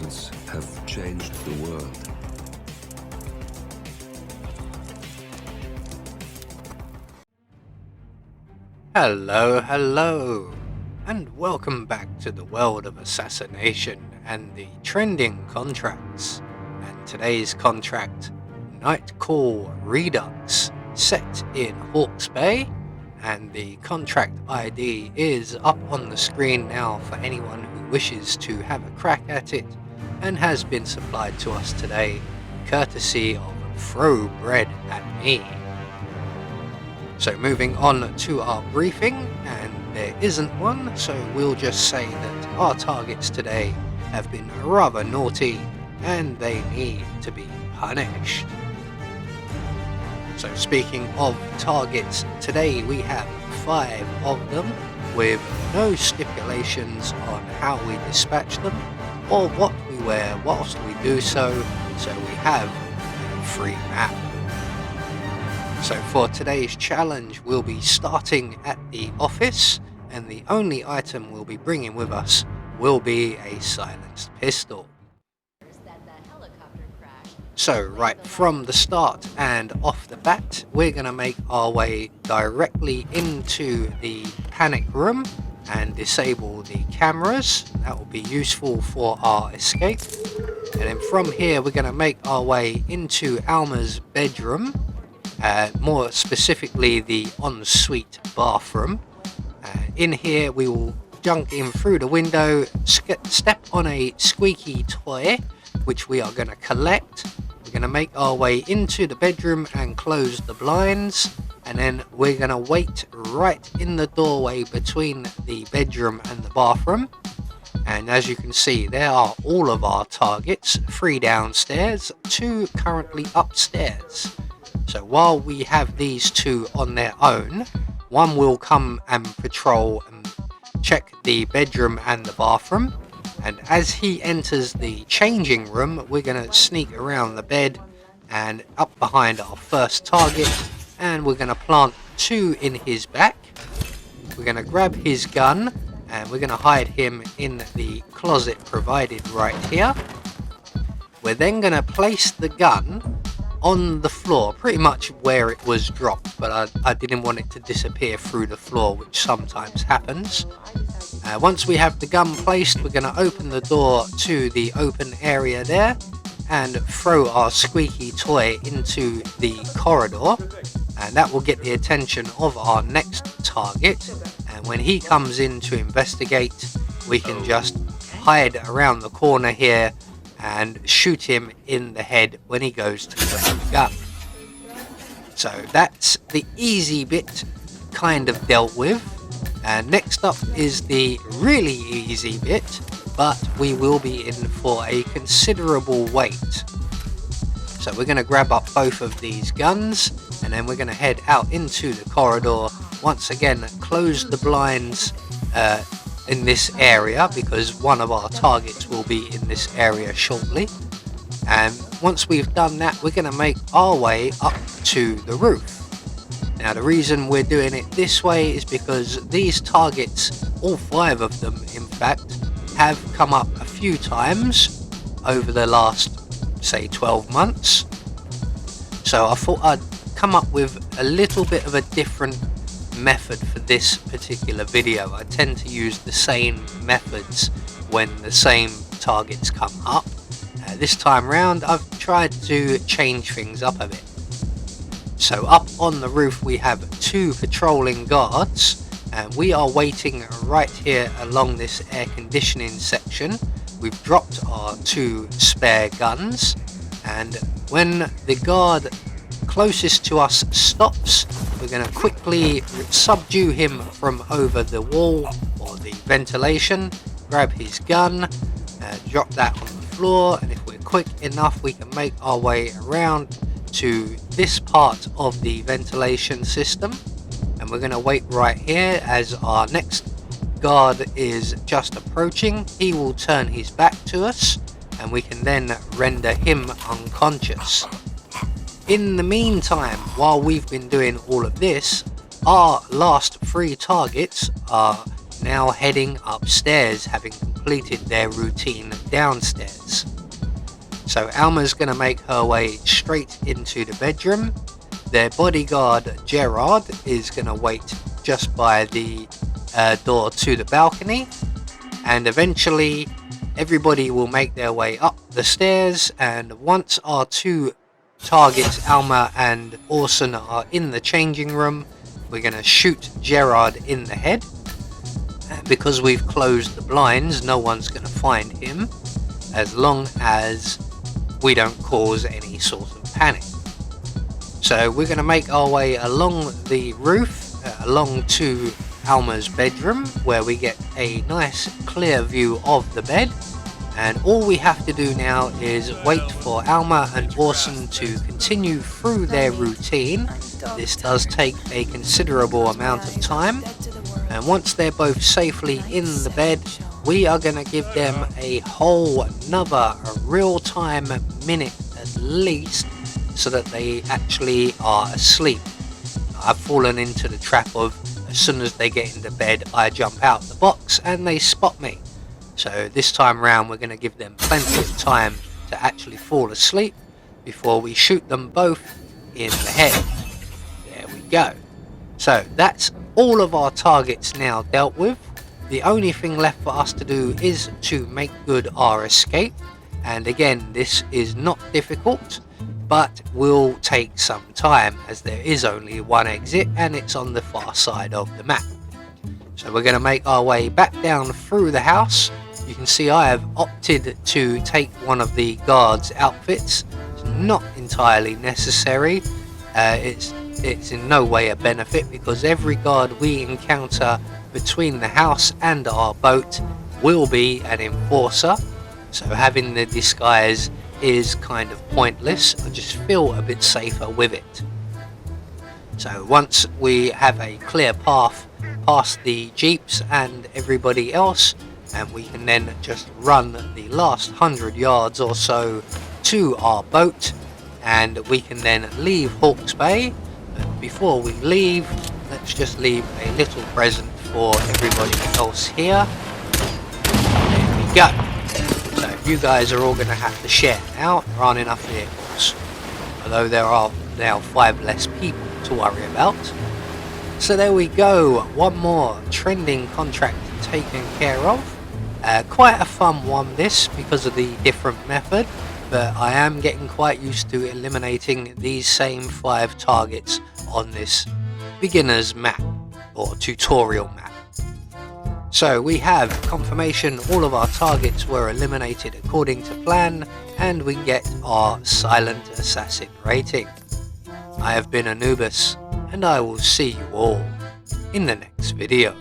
words have changed the world. Hello, and welcome back to the world of assassination and the trending contracts. And today's contract, Nightcall Redux, set in Hawke's Bay, and the contract ID is up on the screen now for anyone who wishes to have a crack at it, and has been supplied to us today courtesy of Throw Bread at Me. So moving on to our briefing, and there isn't one, so we'll just say that our targets today have been rather naughty and they need to be punished. So speaking of targets, today we have 5 of them with no stipulations on how we dispatch them or what we wear whilst we do so we have a free map. So for today's challenge, we'll be starting at the office, and the only item we'll be bringing with us will be a silenced pistol. So right from the start and off the bat, we're going to make our way directly into the panic room and disable the cameras. That will be useful for our escape. And then from here, we're going to make our way into Alma's bedroom. More specifically the ensuite bathroom. In here we will jump in through the window, step on a squeaky toy which we are going to collect. We're going to make our way into the bedroom and close the blinds, and then we're going to wait right in the doorway between the bedroom and the bathroom. And as you can see, there are all of our targets, 3 downstairs, 2 currently upstairs. So while we have these 2 on their own, one will come and patrol and check the bedroom and the bathroom. And as he enters the changing room, we're going to sneak around the bed and up behind our first target. And we're going to plant 2 in his back. We're going to grab his gun and we're going to hide him in the closet provided right here. We're then going to place the gun on the floor, pretty much where it was dropped, but I didn't want it to disappear through the floor, which sometimes happens. Once we have the gun placed, we're going to open the door to the open area there and throw our squeaky toy into the corridor, and that will get the attention of our next target. And when he comes in to investigate, we can just hide around the corner here and shoot him in the head when he goes to grab the gun. So that's the easy bit kind of dealt with. And next up is the really easy bit, but we will be in for a considerable wait. So we're going to grab up both of these guns, and then we're going to head out into the corridor. Once again, close the blinds in this area, because one of our targets will be in this area shortly. And once we've done that, we're going to make our way up to the roof. Now the reason we're doing it this way is because these targets, all 5 of them in fact, have come up a few times over the last, say, 12 months. So I thought I'd come up with a little bit of a different method for this particular video. I tend to use the same methods when the same targets come up. This time round I've tried to change things up a bit. So up on the roof we have 2 patrolling guards, and we are waiting right here along this air conditioning section. We've dropped our 2 spare guns, and when the guard closest to us stops, we're going to quickly subdue him from over the wall or the ventilation, grab his gun, drop that on the floor, and if we're quick enough we can make our way around to this part of the ventilation system, and we're going to wait right here as our next guard is just approaching. He will turn his back to us and we can then render him unconscious. In the meantime, while we've been doing all of this, our last 3 targets are now heading upstairs, having completed completed their routine downstairs. So Alma's going to make her way straight into the bedroom. Their bodyguard Gerard is going to wait just by the door to the balcony, and eventually everybody will make their way up the stairs, and once our two targets, Alma and Orson, are in the changing room, we're going to shoot Gerard in the head. Because we've closed the blinds, no one's going to find him as long as we don't cause any sort of panic. So we're going to make our way along the roof, along to Alma's bedroom, where we get a nice clear view of the bed. And all we have to do now is wait for Alma and Orson to continue through their routine. This does take a considerable amount of time. And once they're both safely in the bed, we are going to give them a whole another real-time minute at least, so that they actually are asleep. I've fallen into the trap of, as soon as they get into bed, I jump out the box and they spot me. So this time round we're going to give them plenty of time to actually fall asleep before we shoot them both in the head. There we go. So that's all of our targets now dealt with. The only thing left for us to do is to make good our escape. And again, this is not difficult, but will take some time, as there is only one exit and it's on the far side of the map. So we're going to make our way back down through the house. You can see I have opted to take one of the guards' outfits. It's not entirely necessary. It's in no way a benefit, because every guard we encounter between the house and our boat will be an enforcer. So having the disguise is kind of pointless. I just feel a bit safer with it. So once we have a clear path past the jeeps and everybody else, and we can then just run the last 100 yards or so to our boat, and we can then leave Hawke's Bay. But before we leave, let's just leave a little present for everybody else here. There we go. So you guys are all going to have to share now. There aren't enough vehicles, although there are now 5 less people to worry about. So there we go, one more trending contract taken care of. Quite a fun one this, because of the different method, but I am getting quite used to eliminating these same 5 targets on this beginner's map or tutorial map. So we have confirmation all of our targets were eliminated according to plan, and we get our Silent Assassin rating. I have been Anubis, and I will see you all in the next video.